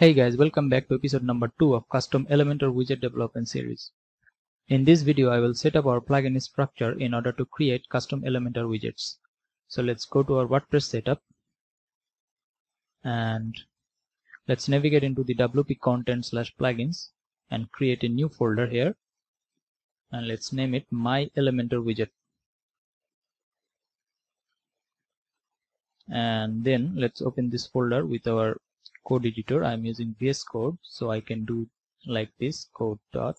Hey guys, welcome back to episode number 2 of Custom Elementor Widget Development Series. In this video, I will set up our plugin structure in order to create custom Elementor widgets. So let's go to our WordPress setup and let's navigate into the WP content/plugins and create a new folder here. And let's name it My Elementor Widget. And then let's open this folder with our code editor. I'm using VS Code, so I can do like this, code dot,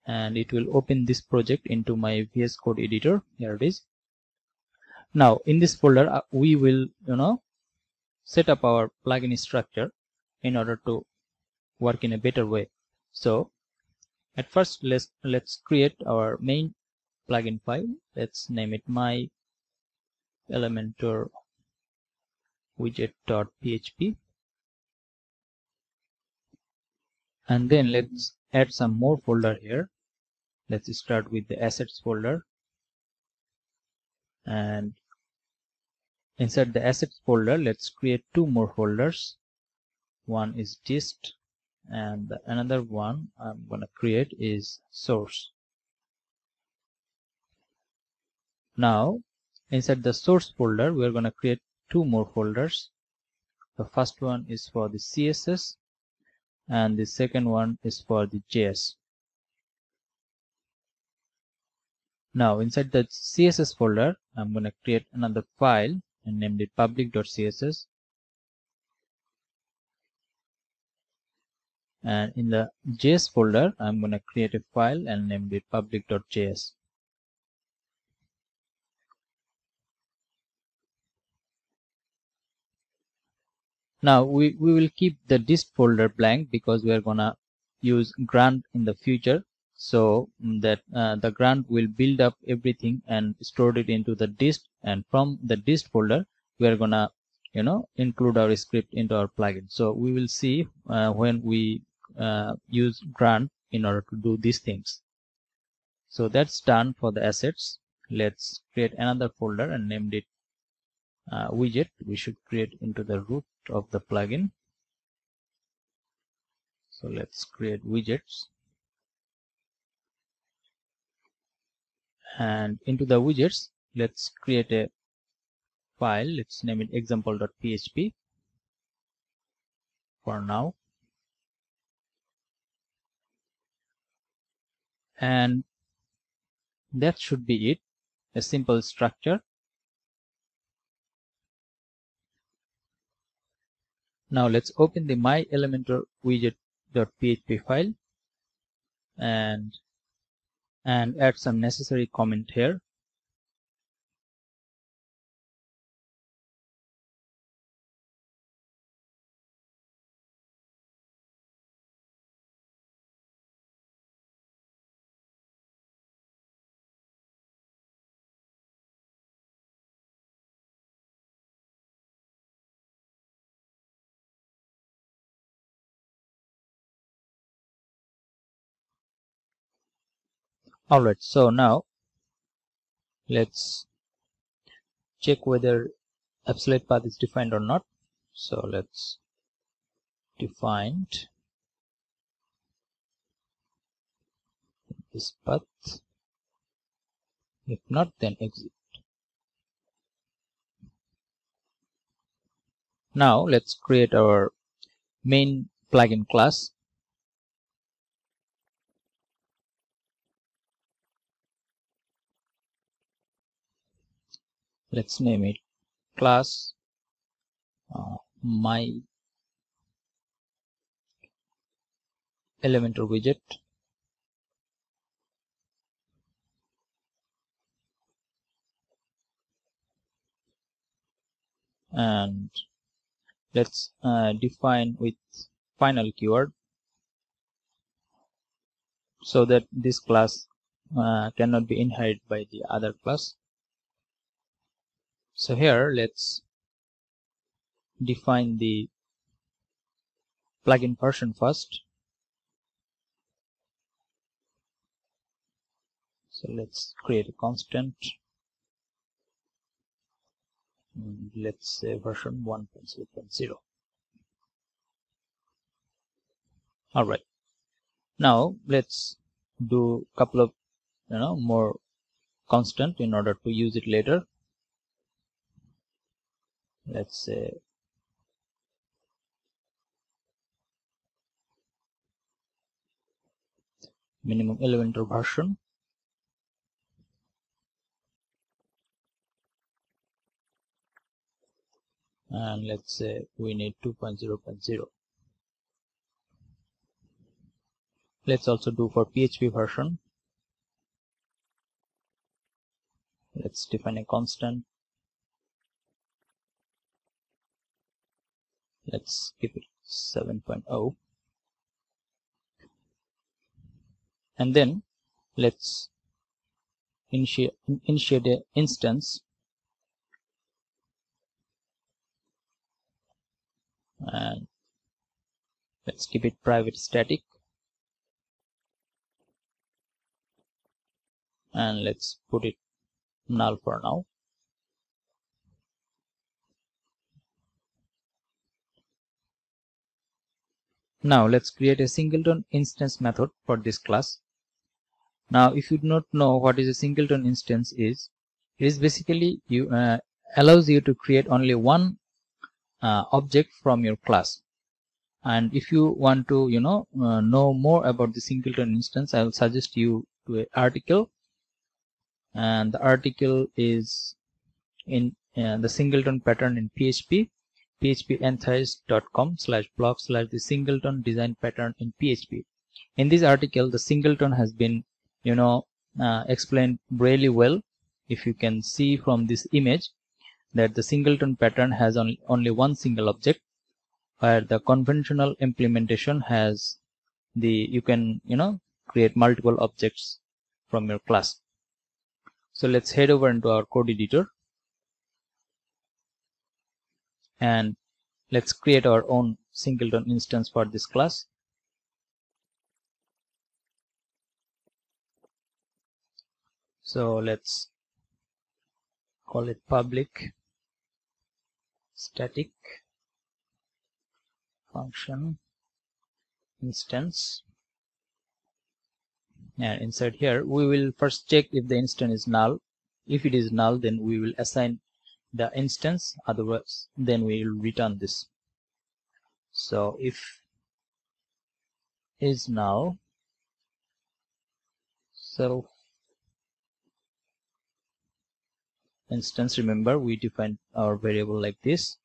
and it will open this project into my VS Code editor. Here it is. Now in this folder we will set up our plugin structure in order to work in a better way. So at first let's create our main plugin file. Let's name it My Elementor Widget.php, and then let's add some more folder here. Let's start with the assets folder, and inside the assets folder let's create two more folders. One is dist and another one I'm gonna create is source. Now inside the source folder we're gonna create two more folders. The first one is for the CSS and the second one is for the JS. Now inside the CSS folder I'm going to create another file and name it public.css, and in the JS folder I'm going to create a file and name it public.js. Now we will keep the dist folder blank because we are gonna use Grunt in the future, so that the Grunt will build up everything and store it into the dist, and from the dist folder we are gonna include our script into our plugin. So we will see when we use Grunt in order to do these things. So that's done for the assets. Let's create another folder and named it widget. We should create into the root of the plugin. So let's create widgets, and into the widgets let's create a file. Let's name it example.php for now, and that should be it. A simple structure. Now let's open the My Elementor Widget.php file and add some necessary comment here. Alright, so now let's check whether absolute path is defined or not. So let's define this path. If not, then exit. Now let's create our main plugin class. Let's name it class My Elementor Widget, and let's define with final keyword so that this class cannot be inherited by the other class. So here let's define the plugin version first. So let's create a constant. Let's say version 1.0.0. All right, now let's do a couple of more constant in order to use it later. Let's say minimum Elementor version, and let's say we need 2.0.0. Let's also do for PHP version. Let's define a constant. Let's keep it 7.0, and then let's initiate an instance, and let's keep it private static, and let's put it null for now. Now let's create a singleton instance method for this class. Now if you do not know what is a singleton instance is, it is basically allows you to create only one object from your class. And if you want to know more about the singleton instance, I will suggest you to an article, and the article is in the singleton pattern in PHP, phpenthusiast.com/blog/the singleton design pattern in PHP. In this article, the singleton has been explained really well. If you can see from this image that the singleton pattern has only one single object, where the conventional implementation has you can create multiple objects from your class. So let's head over into our code editor, and let's create our own singleton instance for this class. So let's call it public static function instance, and inside here we will first check if the instance is null. If it is null, then we will assign the instance, otherwise then we will return this. So if is null, self instance, remember we defined our variable like this,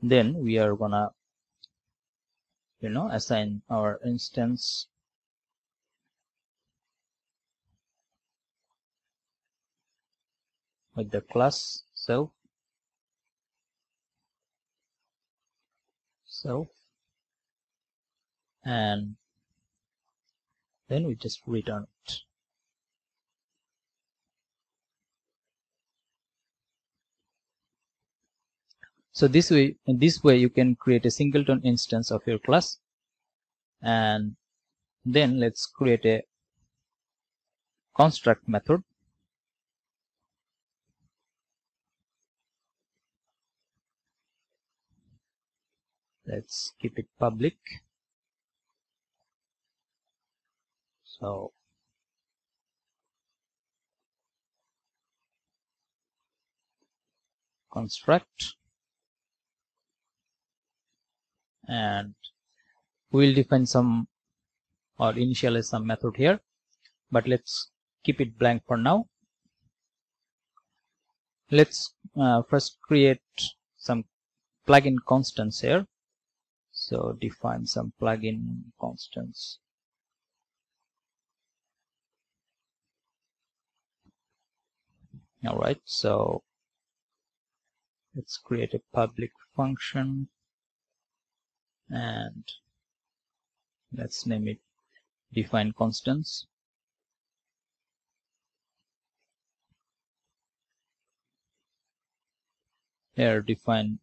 then we are gonna assign our instance with the class self, and then we just return it. So in this way you can create a singleton instance of your class. And then let's create a construct method. Let's keep it public. So construct, and we'll define some or initialize some method here, but let's keep it blank for now. Let's first create some plugin constants here. So define some plugin constants. All right, so let's create a public function, and let's name it define constants. Here define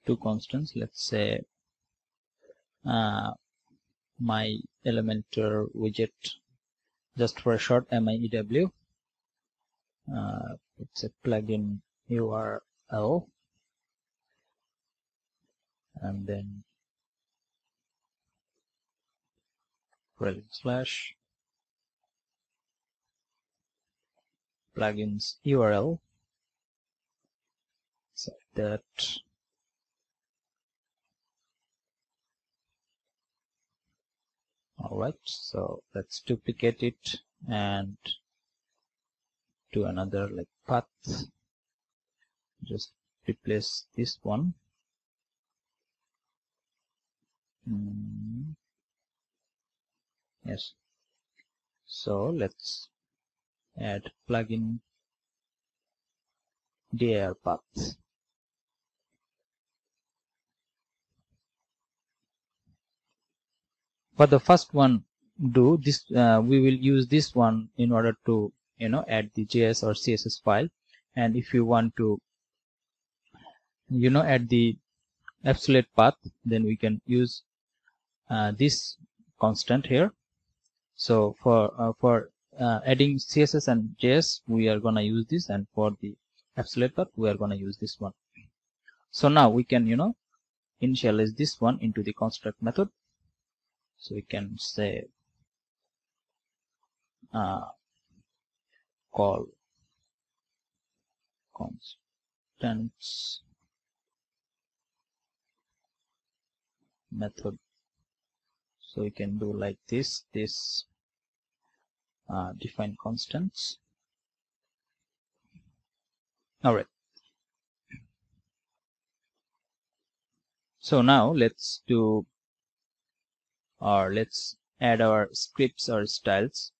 two constants. Let's say my Elementor widget, just for a short, MIEW. It's a plugin URL, and then /plugins URL, so that alright, so let's duplicate it and do another like path. Just replace this one. Yes, so let's add plugin dir path. For the first one, do this. We will use this one in order to add the JS or CSS file, and if you want to add the absolute path, then we can use this constant here. So for adding CSS and JS, we are gonna use this, and for the absolute path, we are gonna use this one. So now we can initialize this one into the construct method. So we can say call constants method. So we can do like this define constants. All right. So now let's add our scripts or styles.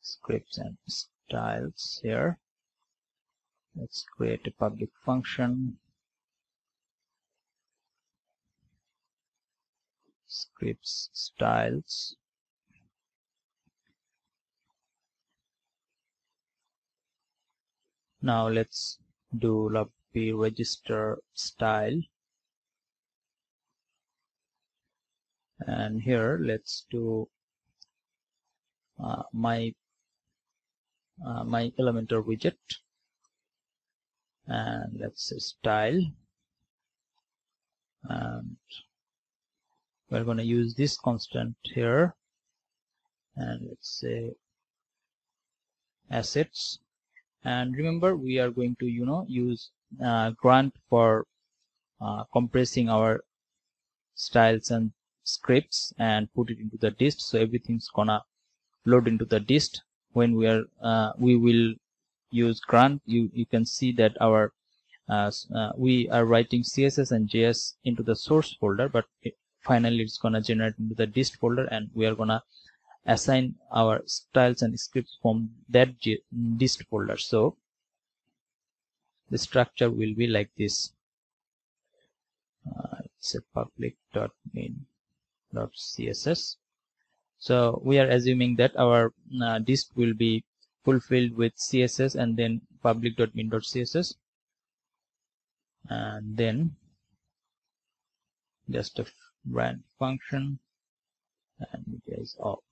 Scripts and styles here. Let's create a public function. Scripts styles. Now let's do lobby register style, and here let's do my Elementor widget, and let's say style, and we're going to use this constant here, and let's say assets. And remember, we are going to use grunt for compressing our styles and scripts and put it into the dist, so everything's gonna load into the dist. When we will use grunt, you can see that our we are writing CSS and JS into the source folder, but finally it's gonna generate into the dist folder, and we are gonna assign our styles and scripts from that dist folder. So the structure will be like this. It's a public.main.css. So we are assuming that our dist will be fulfilled with CSS and then public.main.css, and then just a brand function, and it is all.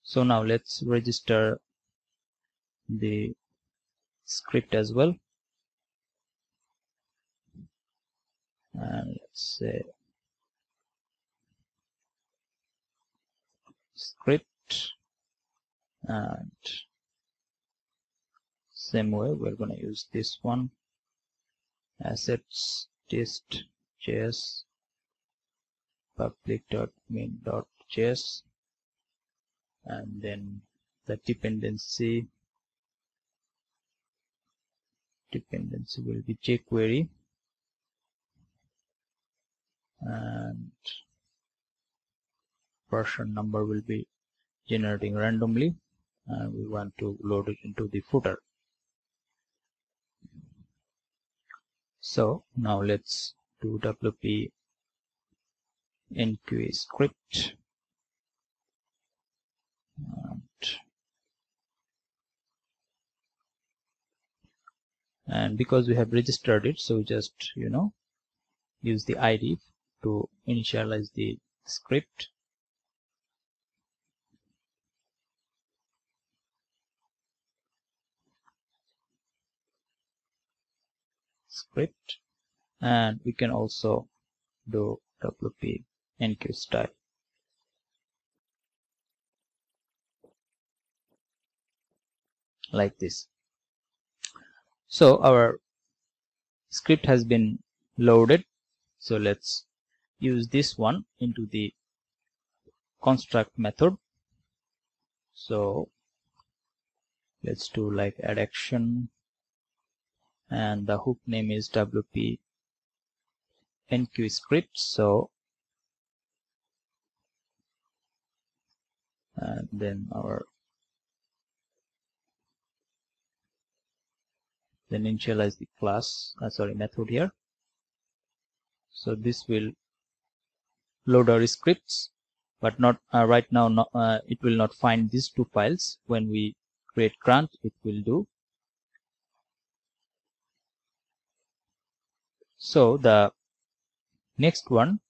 So now let's register the script as well, and let's say script, and same way we're going to use this one, assets dist js public.main.js, and then the dependency will be jQuery, and version number will be generating randomly, and we want to load it into the footer. So now let's do wp nqa script, and because we have registered it, so just use the id to initialize the script. script, and we can also do WP enqueue style like this. So our script has been loaded. So let's use this one into the construct method. So let's do like add action, and the hook name is WP enqueue script. So and then initialize the class method here. So this will load our scripts, but not right now. It will not find these two files. When we create grant, it will do. So the next one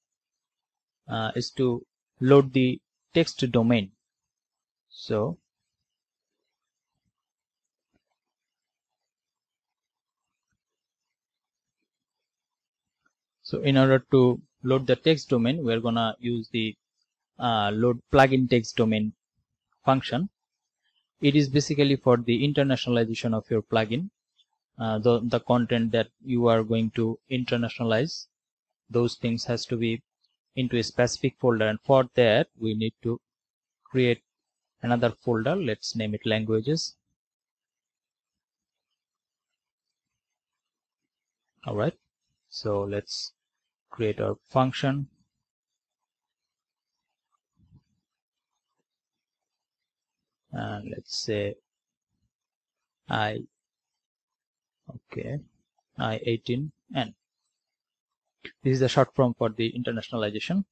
is to load the text domain. So in order to load the text domain, we're gonna use the load plugin text domain function. It is basically for the internationalization of your plugin. The content that you are going to internationalize, those things has to be into a specific folder, and for that we need to create another folder. Let's name it languages. All right, so let's create our function, and let's say I18N. This is the short form for the internationalization.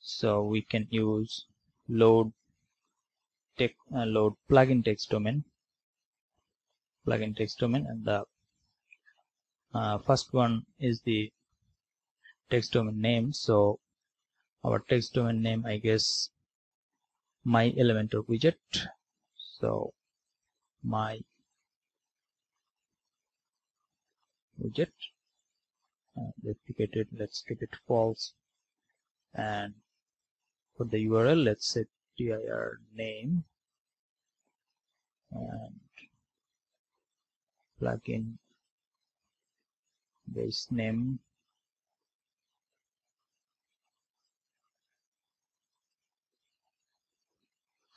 So we can use load plugin text domain, and the first one is the text domain name. So our text domain name, I guess, my Elementor widget. So my widget, replicated, let's keep it false, and for the URL, let's say dir name and plugin base name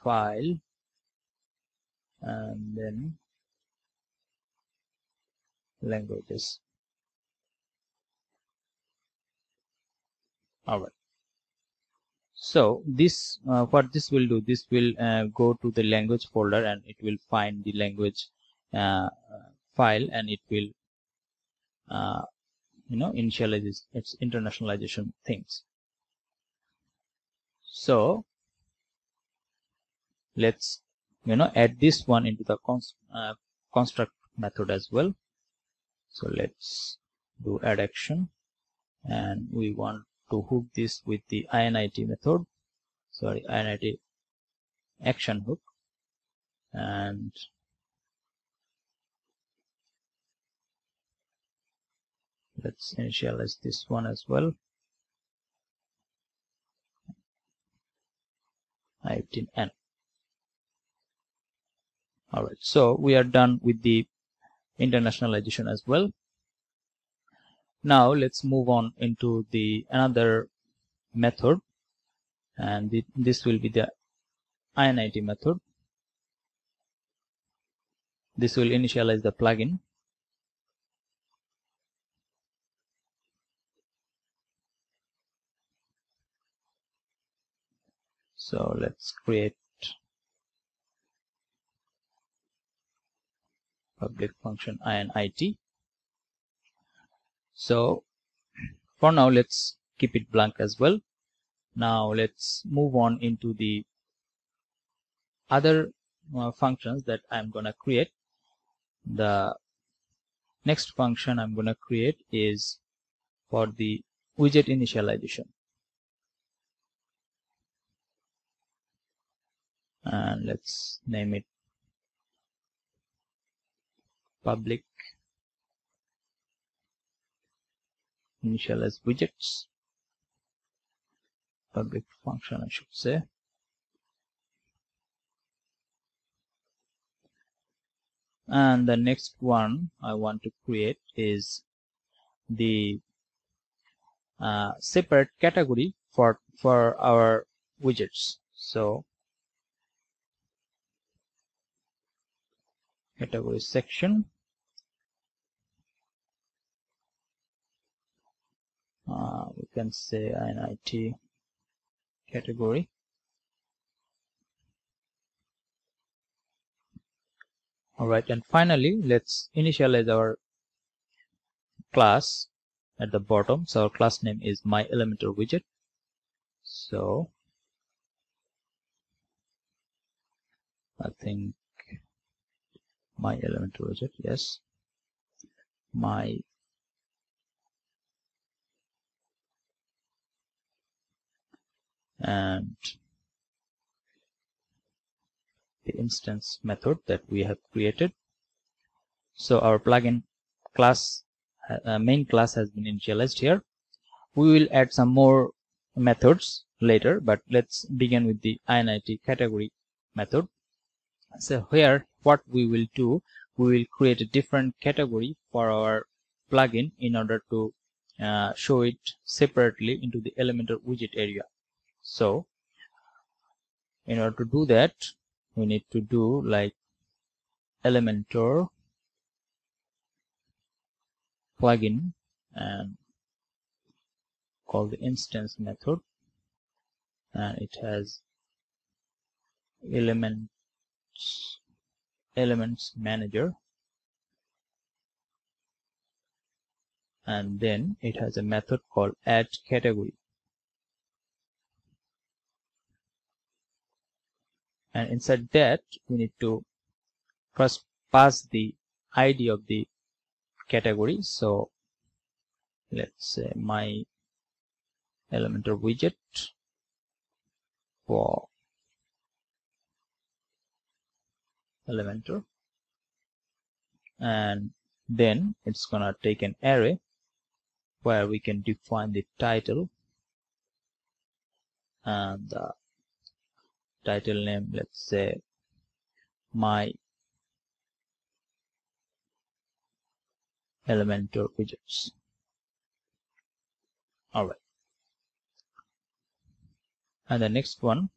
file, and then languages. All right. So this what this will do, this will go to the language folder, and it will find the language file, and it will initialize its internationalization things. So let's add this one into the construct method as well. So let's do add action, and we want to hook this with the init method, init action hook, and let's initialize this one as well, I18N. All right, so we are done with the internationalization as well. Now let's move on into the another method, and this will be the init method. This will initialize the plugin. So let's create public function init. So for now, let's keep it blank as well. Now let's move on into the other functions that I'm gonna create. The next function I'm gonna create is for the widget initialization, and let's name it public initialize widgets, public function I should say. And the next one I want to create is the separate category for our widgets. So category section, we can say INIT category. Alright, and finally let's initialize our class at the bottom. So our class name is my Elementor widget. So I think my Elementor widget, yes, my and the instance method that we have created. So our plugin class, main class has been initialized here. We will add some more methods later, but let's begin with the INIT category method. So here what we will do, we will create a different category for our plugin in order to show it separately into the Elementor widget area. So in order to do that, we need to do like Elementor plugin and call the instance method, and it has elements manager, and then it has a method called add category, and inside that we need to first pass the ID of the category. So let's say my Elementor widget for Elementor, and then it's gonna take an array where we can define the title and the title name, let's say my Elementor widgets. Alright, and the next one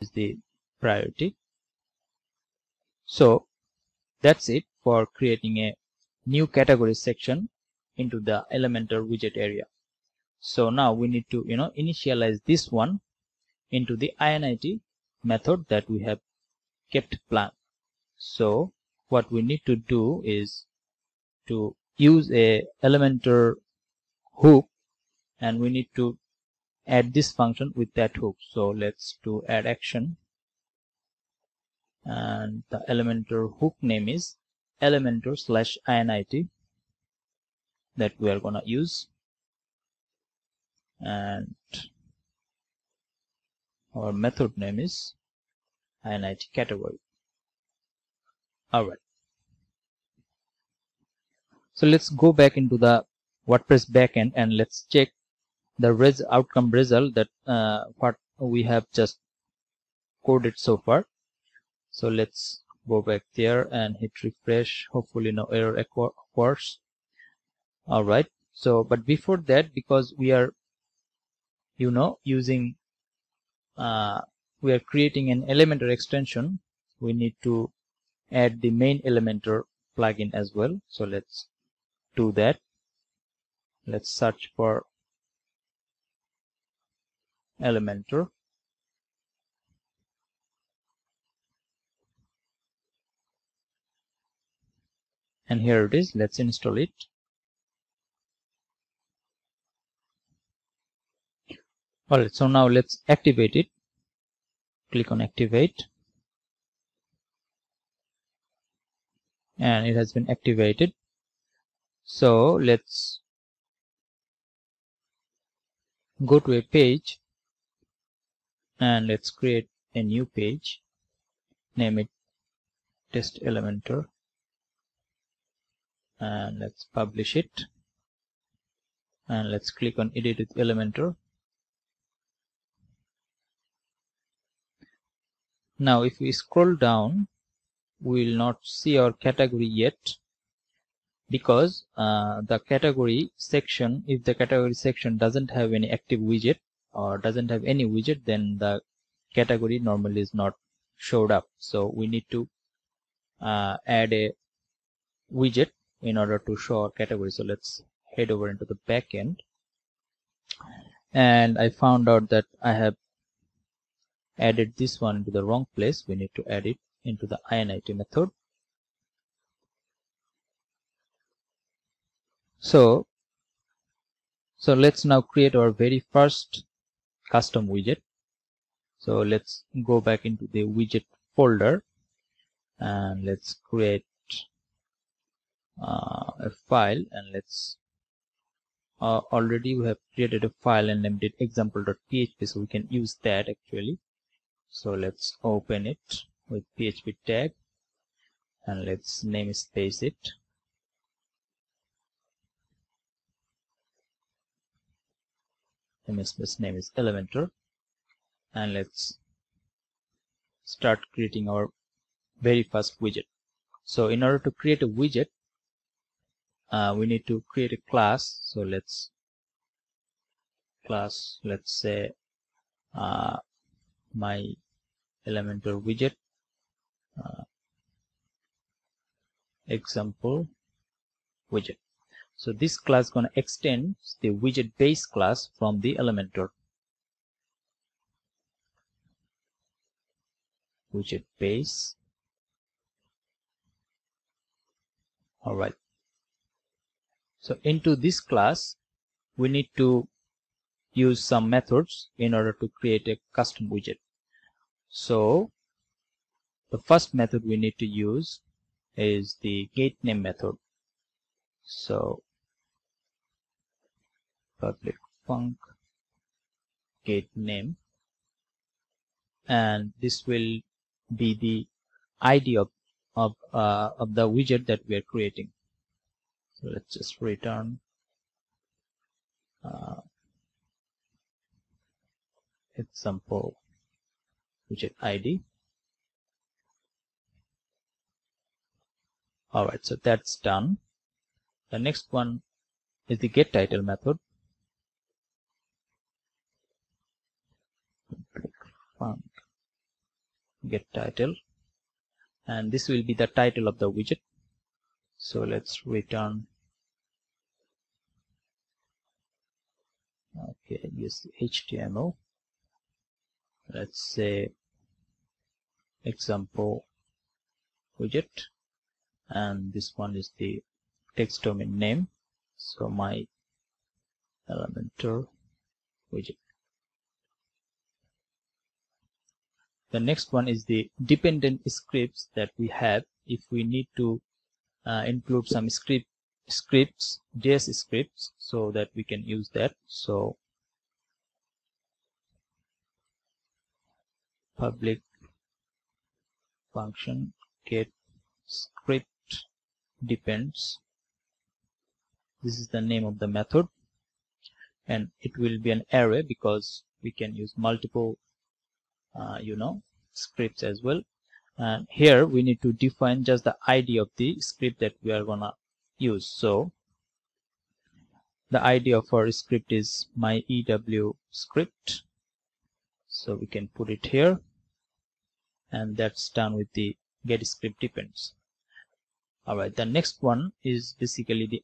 is the priority. So that's it for creating a new category section into the Elementor widget area. So now we need to initialize this one into the INIT method that we have kept blank. So what we need to do is to use a Elementor hook, and we need to add this function with that hook. So let's do add action, and the Elementor hook name is Elementor/INIT that we are gonna use, and our method name is INIT category. Alright, so let's go back into the WordPress backend and let's check the outcome result that what we have just coded so far. So let's go back there and hit refresh. Hopefully no error occurs. Alright, so but before that, because we are using we are creating an Elementor extension, we need to add the main Elementor plugin as well. So let's do that. Let's search for Elementor, and here it is. Let's install it. Alright, so now let's activate it. Click on activate, and it has been activated. So let's go to a page and let's create a new page, name it test Elementor, and let's publish it. and let's click on Edit with Elementor. Now if we scroll down, we will not see our category yet, because the category section, if the category section doesn't have any active widget or doesn't have any widget, then the category normally is not showed up. So we need to add a widget in order to show our category. So let's head over into the back end, and I found out that I have added this one into the wrong place. We need to add it into the init method. So let's now create our very first custom widget. So let's go back into the widget folder, and let's create a file, and let's already we have created a file and named it example.php, so we can use that actually. So let's open it with PHP tag, and let's namespace it. Namespace name is Elementor, and let's start creating our very first widget. So in order to create a widget, we need to create a class. So let's say my Elementor widget example widget. So this class is going to extend the widget base class from the Elementor. Widget base. Alright. So into this class, we need to use some methods in order to create a custom widget. So the first method we need to use is the getName method. So public func getName, and this will be the ID of the widget that we are creating. So let's just return example widget ID. Alright, so that's done. The next one is the getTitle method. Func getTitle, and this will be the title of the widget. So let's return use HTML. Let's say example widget, and this one is the text domain name. So my Elementor widget. The next one is the dependent scripts that we have if we need to include some scripts, JS scripts, so that we can use that. So public function get script depends. This is the name of the method, and it will be an array because we can use multiple scripts as well. And here we need to define just the ID of the script that we are gonna use. So the ID of our script is my EW script, so we can put it here, and that's done with the get script depends. Alright, the next one is basically the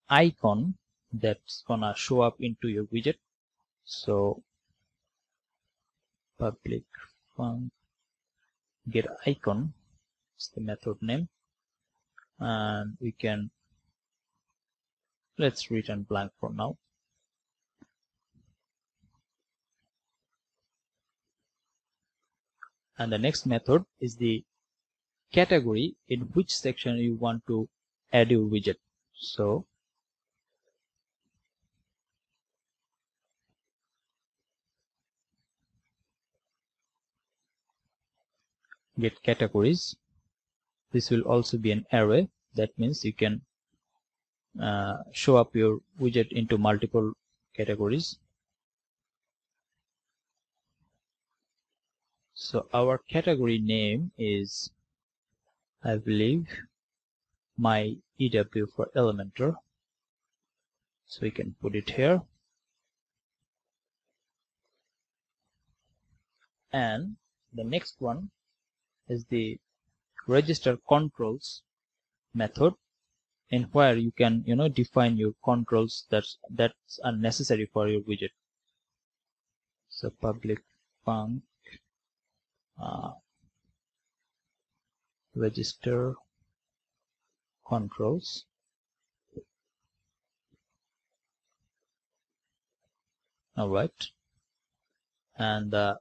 icon that's gonna show up into your widget. So public func get icon is the method name, and we can let's return blank for now. And the next method is the category in which section you want to add your widget. So get categories. This will also be an array. That means you can show up your widget into multiple categories. So our category name is, I believe, my EW for Elementor. So we can put it here. And the next one is the register controls method, in where you can define your controls that's unnecessary for your widget. So public func register controls. All right, and the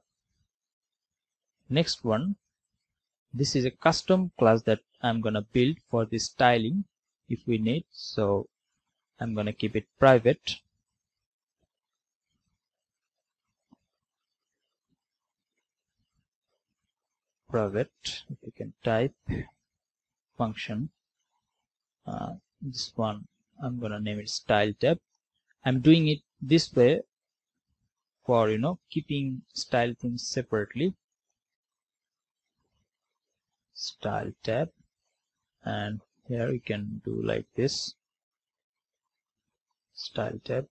next one, this is a custom class that I'm gonna build for the styling if we need. So I'm gonna keep it private. If you can type function, this one I'm gonna name it style tab. I'm doing it this way for keeping style things separately. Style tab, and here you can do like this, style tab,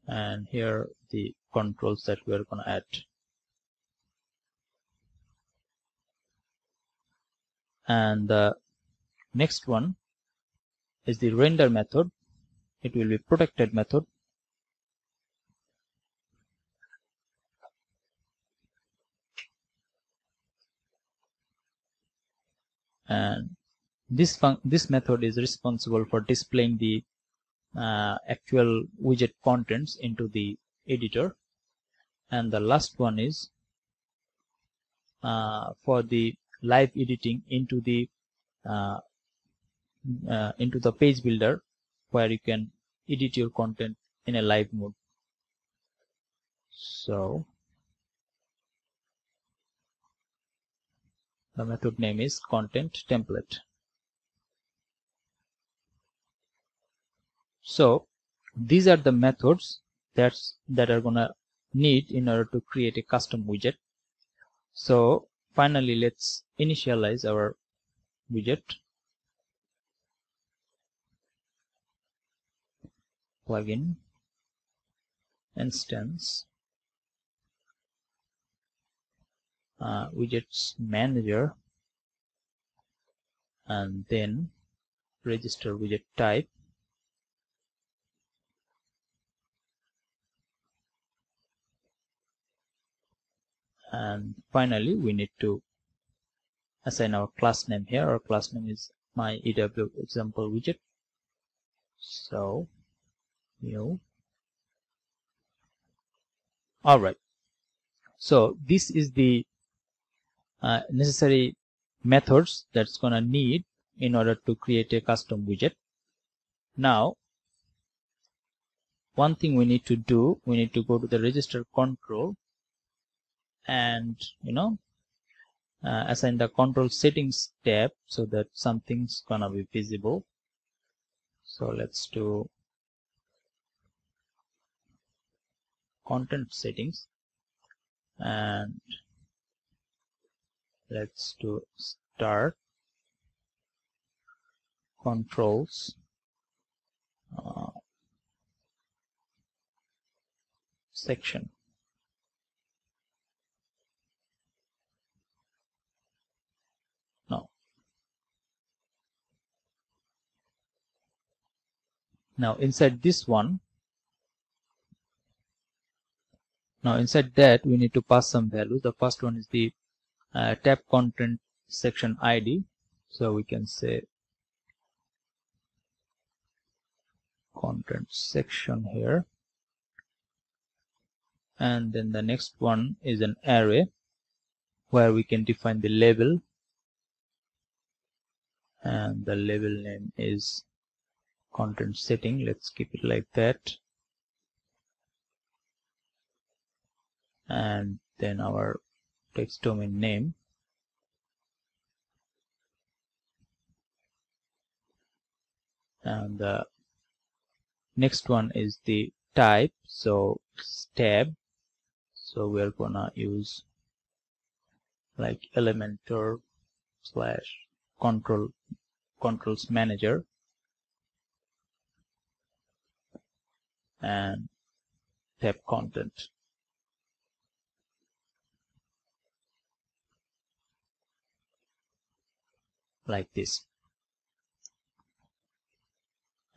and here the controls that we are going to add. And the next one is the render method. It will be protected method. And this method is responsible for displaying the actual widget contents into the editor. And the last one is for the live editing into the page builder, where you can edit your content in a live mode. So the method name is content template. So these are the methods that are gonna need in order to create a custom widget. So finally, let's initialize our widget. Plugin instance widgets manager, and then register widget type, and finally we need to assign our class name here. Our class name is my EW example widget. So new. All right, so this is the necessary methods that's gonna need in order to create a custom widget. Now one thing we need to do, we need to go to the register control and assign the control settings tab so that something's gonna be visible. So let's do content settings, and let's do start controls section. Now inside this one, inside that we need to pass some values. The first one is the tab content section ID. So we can say content section here, and then the next one is an array where we can define the label, and the label name is content setting. Let's keep it like that. And then our text domain name, and the next one is the type, so tab. So we're gonna use like Elementor / controls manager, and tab content. Like this.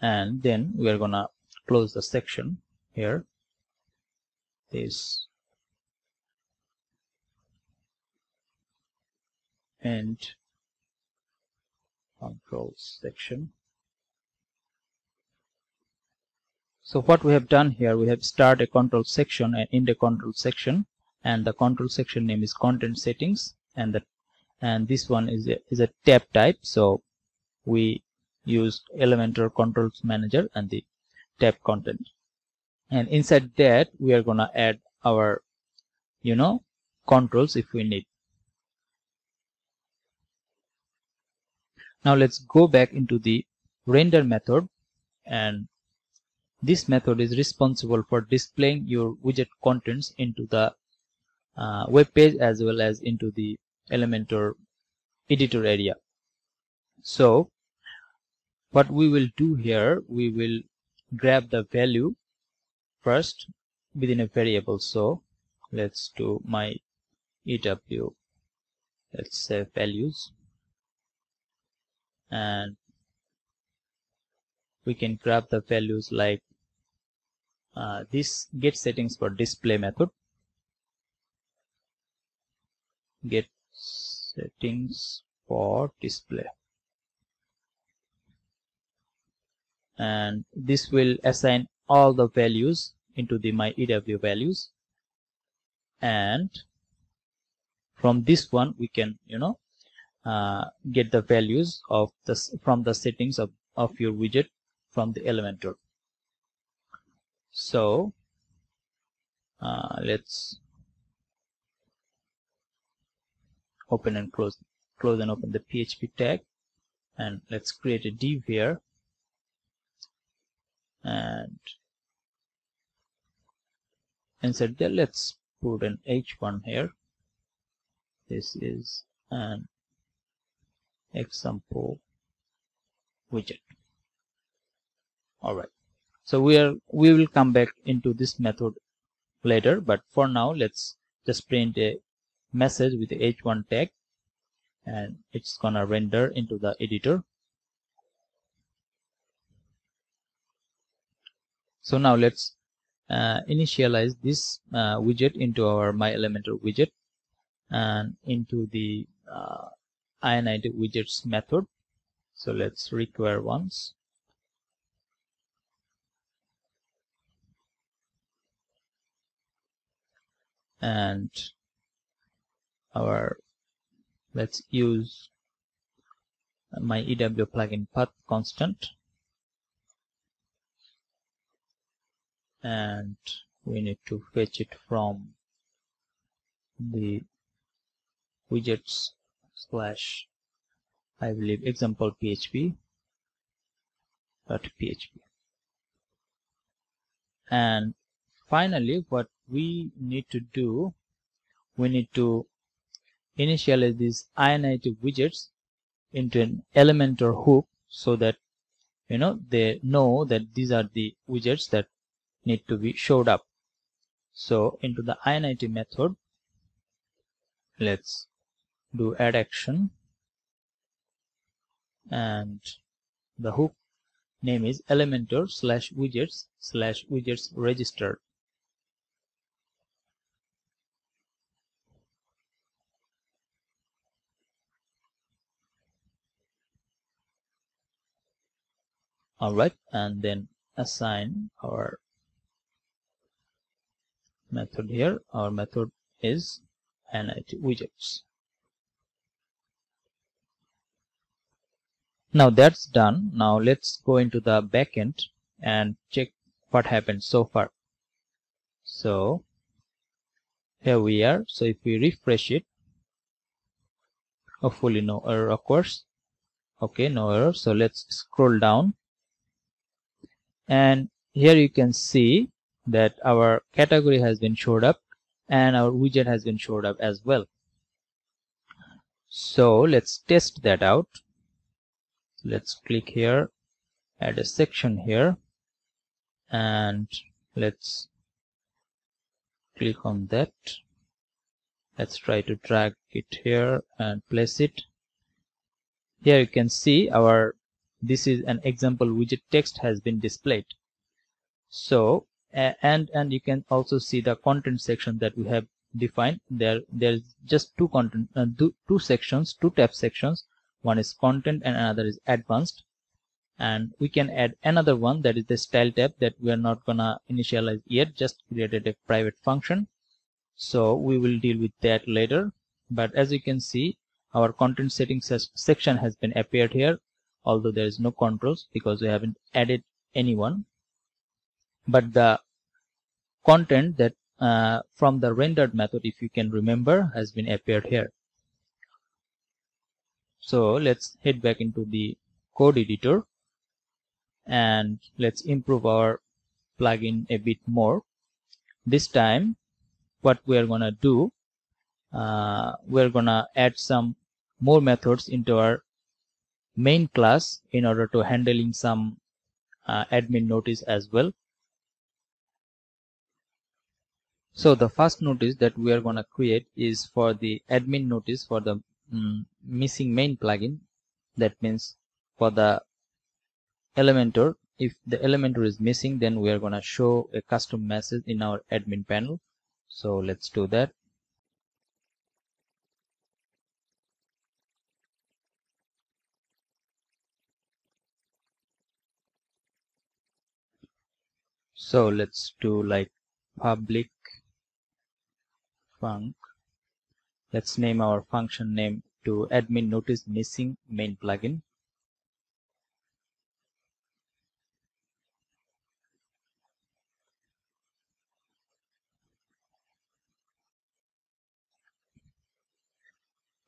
And then we are gonna close the section here, this end controls section. So what we have done here, we have start a control section and end a control section, and the control section name is content settings, and this one is a tab type. So we used Elementor controls manager and the tab content, and inside that we are gonna add our controls if we need. Now let's go back into the render method, and this method is responsible for displaying your widget contents into the web page as well as into the Elementor editor area. So what we will do here, we will grab the value first within a variable. So let's do my EW, let's say values, and we can grab the values like this get settings for display method, get settings for display, and this will assign all the values into the my EW values, and from this one we can get the values of this from the settings of your widget from the Elementor. So let's open and close and open the PHP tag, and let's create a div here, and inside there let's put an h1 here. This is an example widget. All right, so we will come back into this method later, but for now let's just print a message with the h1 tag, and it's gonna render into the editor. So now let's initialize this widget into our my Elementor widget and into the init widgets method. So let's require once, and let's use my EW plugin path constant, and we need to fetch it from the widgets / I believe example php.php. And finally what we need to do, we need to initialize these init widgets into an Elementor hook, so that they know that these are the widgets that need to be showed up. So into the init method, let's do add action, and the hook name is Elementor /widgets register. All right, and then assign our method here. Our method is init widgets. Now that's done. Now let's go into the backend and check what happened so far. So here we are. So if we refresh it, hopefully no error occurs. Okay, no error. So let's scroll down and here you can see that our category has been showed up and our widget has been showed up as well. So let's test that out. Let's click here, add a section here, and let's click on that. Let's try to drag it here and place it. Here you can see this is an example widget text has been displayed. So and you can also see the content section that we have defined. There's just two sections, two tab sections. One is content and another is advanced, and we can add another one, that is the style tab, that we are not gonna initialize yet, just created a private function, so we will deal with that later. But as you can see, our content settings section has been appeared here, although there is no controls because we haven't added anyone. But the content that from the rendered method, if you can remember, has been appeared here. So let's head back into the code editor and let's improve our plugin a bit more. This time what we are gonna do, we're gonna add some more methods into our main class in order to handling some admin notice as well. So the first notice that we are going to create is for the admin notice for the missing main plugin. That means for the Elementor, if the Elementor is missing, then we are going to show a custom message in our admin panel. So let's do that. So let's do like public func. Let's name our function name to admin notice missing main plugin.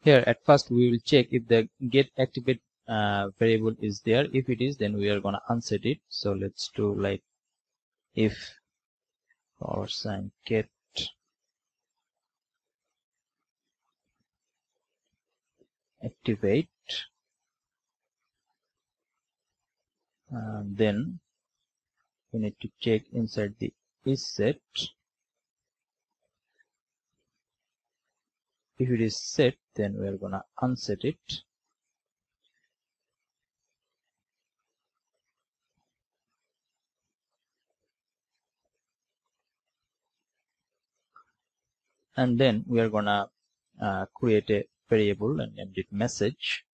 Here at first we will check if the get activate variable is there. If it is, then we are gonna unset it. So let's do like if $sign get activate, then we need to check inside the is set. If it is set, then we are gonna unset it. And then we are gonna create a variable and name it message,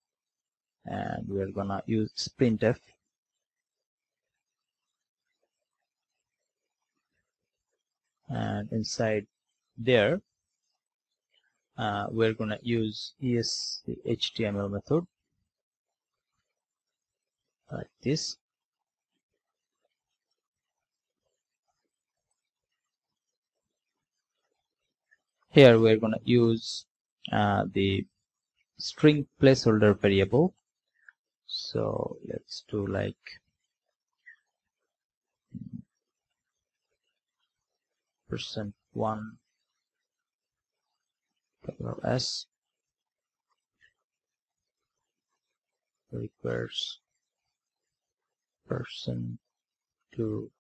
and we are gonna use printf. And inside there we're gonna use the HTML method like this. Here we're gonna use the string placeholder variable. So let's do like %1 $s requires %2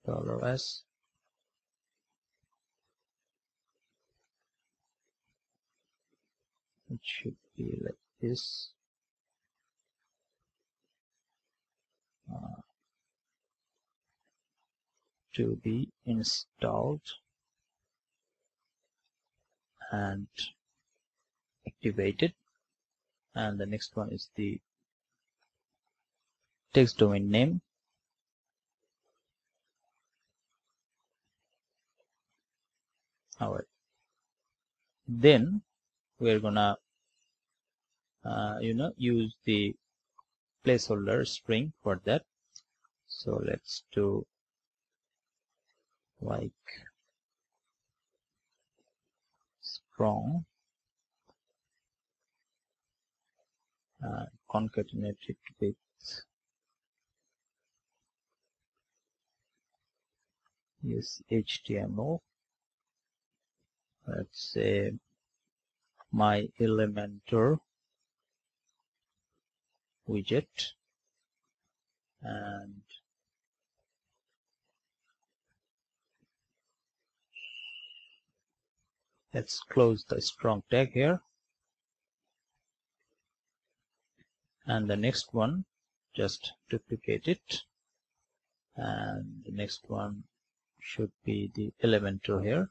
$s. It should be like this. To be installed and activated. And the next one is the text domain name. Alright. Then we're gonna use the placeholder string for that. So let's do like strong concatenate it with use HTML. Let's say my Elementor widget, and let's close the strong tag here. And the next one, just duplicate it, and the next one should be the Elementor here.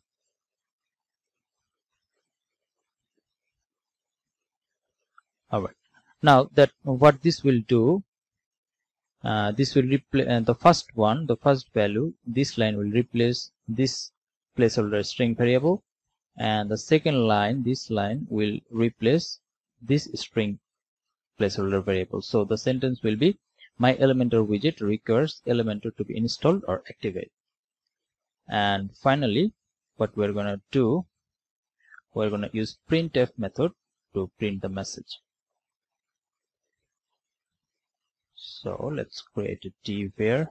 Alright, now that what this will do, this will replace the first one, the first value, this line will replace this placeholder string variable, and the second line, this line will replace this string placeholder variable. So the sentence will be, my Elementor widget requires Elementor to be installed or activated. And finally, what we're going to do, we're going to use printf method to print the message. So let's create a div here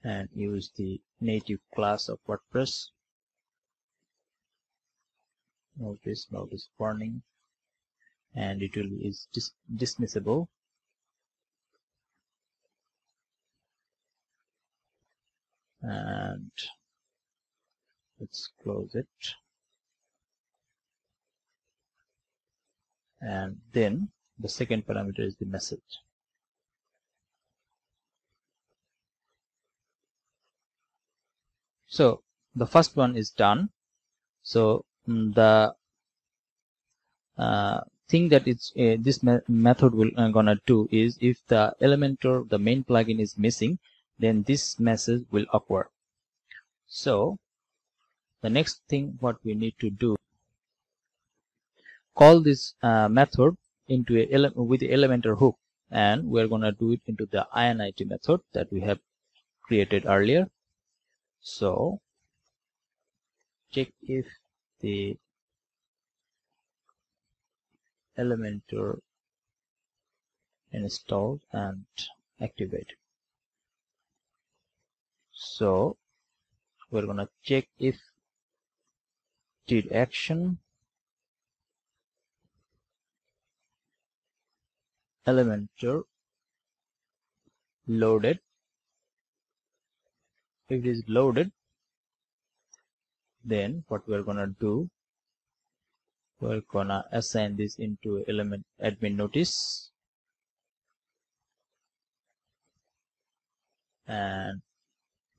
and use the native class of WordPress. Notice warning, and it will is dismissible. And let's close it. And then the second parameter is the message. So the first one is done. So the thing that it's this method will gonna do is, if the Elementor, the main plugin, is missing, then this message will occur. So the next thing what we need to do, call this method into with the Elementor hook, and we're gonna do it into the init method that we have created earlier. So check if the Elementor installed and activated. So we're gonna check if did action Elementor loaded. If it is loaded, then what we're gonna do, we're gonna assign this into element admin notice, and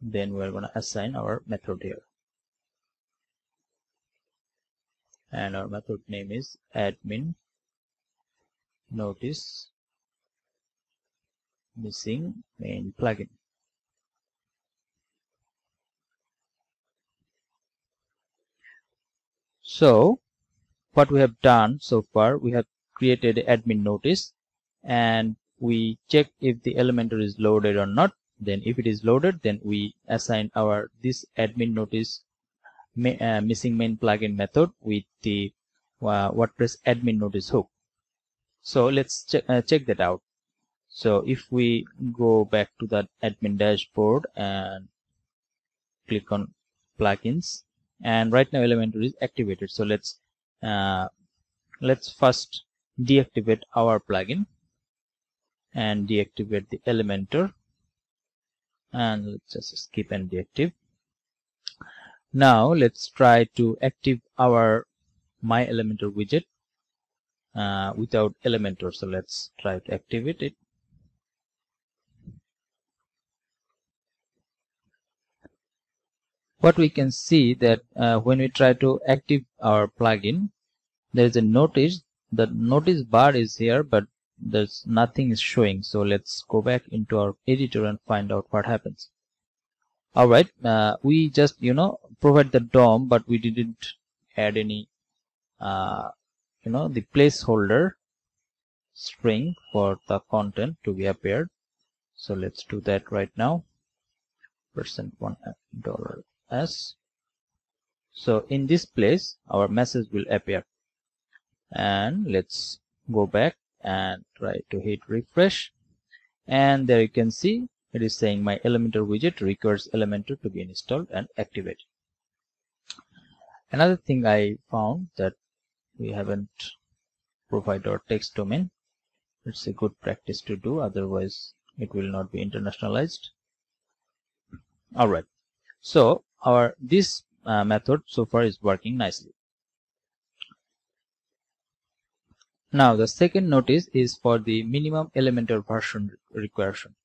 then we're gonna assign our method here, and our method name is admin notice missing main plugin. So what we have done so far, we have created an admin notice, and we check if the Elementor is loaded or not. Then if it is loaded, then we assign our this admin notice missing main plugin method with the WordPress admin notice hook. So let's check that out. So if we go back to that admin dashboard and click on plugins, and right now Elementor is activated. So let's first deactivate our plugin and deactivate the Elementor, and let's just skip and deactivate. Now let's try to active our my Elementor widget without Elementor. So let's try to activate it. What we can see that when we try to active our plugin, there is a notice. The notice bar is here, but there's nothing is showing. So let's go back into our editor and find out what happens. All right, we just provide the DOM, but we didn't add any the placeholder string for the content to be appeared. So let's do that right now. %$1. So in this place our message will appear, and let's go back and try to hit refresh, and there you can see it is saying my Elementor widget requires Elementor to be installed and activated. Another thing I found that we haven't provided our text domain. It's a good practice to do, otherwise it will not be internationalized. Alright, so this method so far is working nicely. Now the second notice is for the minimum Elementor version requirement.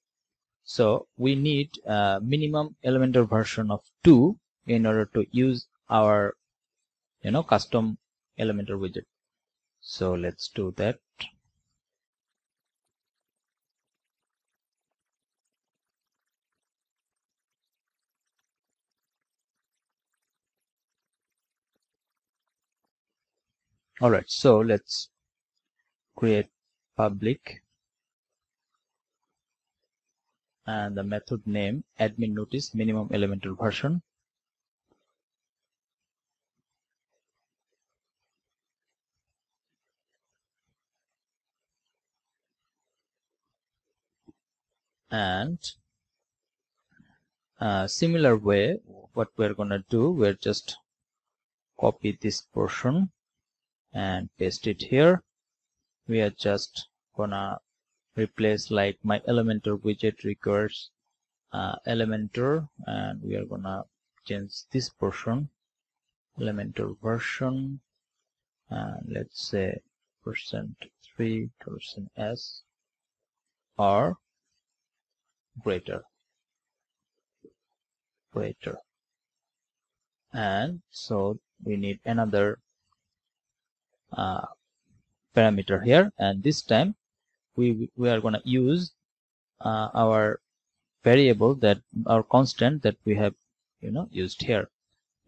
So we need minimum Elementor version of 2 in order to use our custom Elementor widget. So let's do that. Alright, so let's create public and the method name admin notice minimum Elementor version. And similar way, what we're gonna do, we're just copy this portion and paste it here. We are just gonna replace like my Elementor widget requires Elementor, and we are gonna change this portion Elementor version, and let's say %3 %s or greater. And so we need another parameter here, and this time we are going to use our variable, that our constant that we have used here,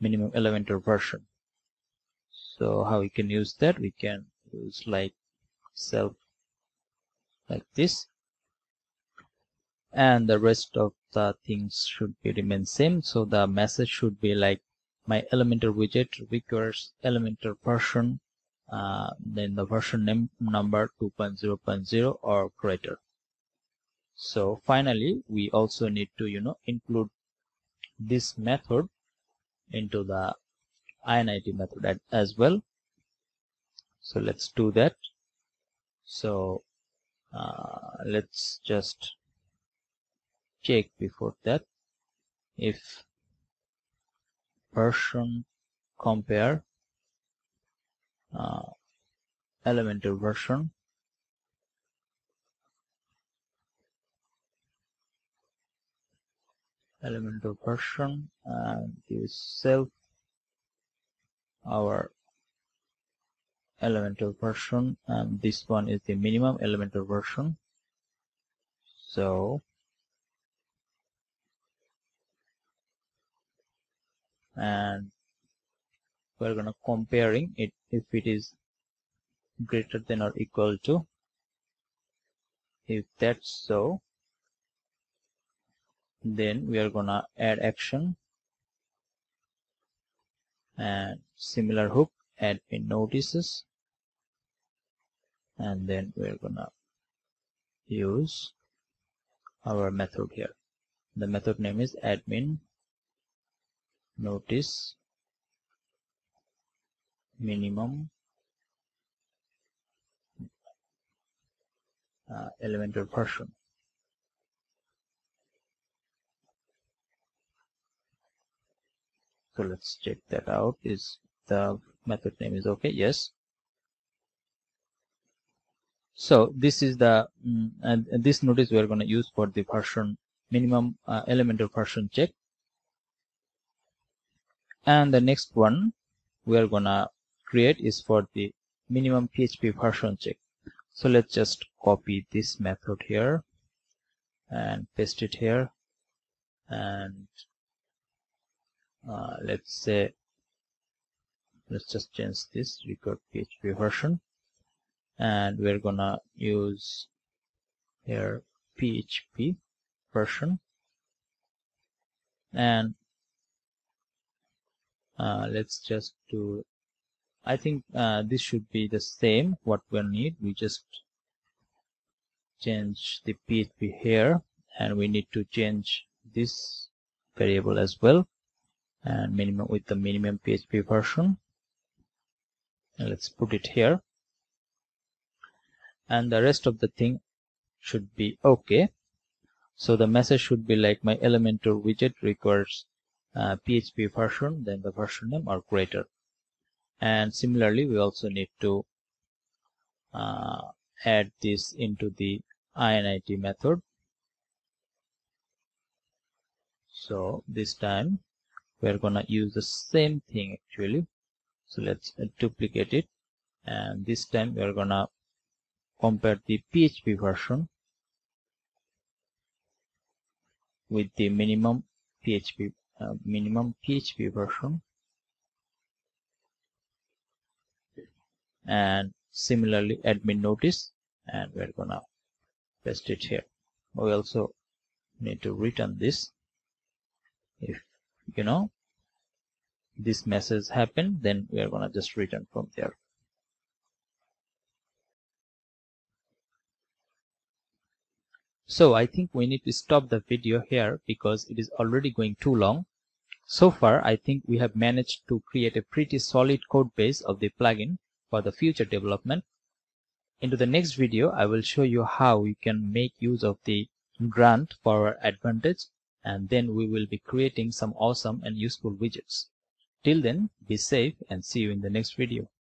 minimum Elementor version. So how we can use that? We can use like self like this, and the rest of the things should be remain same. So the message should be like my Elementor widget requires Elementor version, then the version name number 2.0.0 or greater. So finally we also need to include this method into the init method as well. So let's do that. So let's just check before that if version compare Elementor version and use self our Elementor version, and this one is the minimum Elementor version. So and we're gonna comparing it if it is greater than or equal to. If that's so, then we are gonna add action and similar hook admin notices, and then we're gonna use our method here. The method name is admin notice minimum Elementor version. So let's check that out. Is the method name is okay? Yes. So this is the and this notice we are going to use for the version minimum Elementor version check. And the next one we are going to create is for the minimum PHP version check. So let's just copy this method here and paste it here, and let's just change this record PHP version, and we're gonna use here PHP version, and let's just do, I think this should be the same what we need. We just change the PHP here and we need to change this variable as well, and minimum with the minimum PHP version, and let's put it here, and the rest of the thing should be okay. So the message should be like, my Elementor widget requires PHP version, then the version name or greater. And similarly, we also need to add this into the init method. So this time we're gonna use the same thing actually. So let's duplicate it, and this time we're gonna compare the PHP version with the minimum PHP version, and similarly admin notice, and we're gonna paste it here. We also need to return this. If this message happened, then we are gonna just return from there. So I think we need to stop the video here because it is already going too long. So far, I think we have managed to create a pretty solid code base of the plugin for the future development. Into the next video, I will show you how you can make use of the grant for our advantage, and then we will be creating some awesome and useful widgets. Till then, be safe and see you in the next video.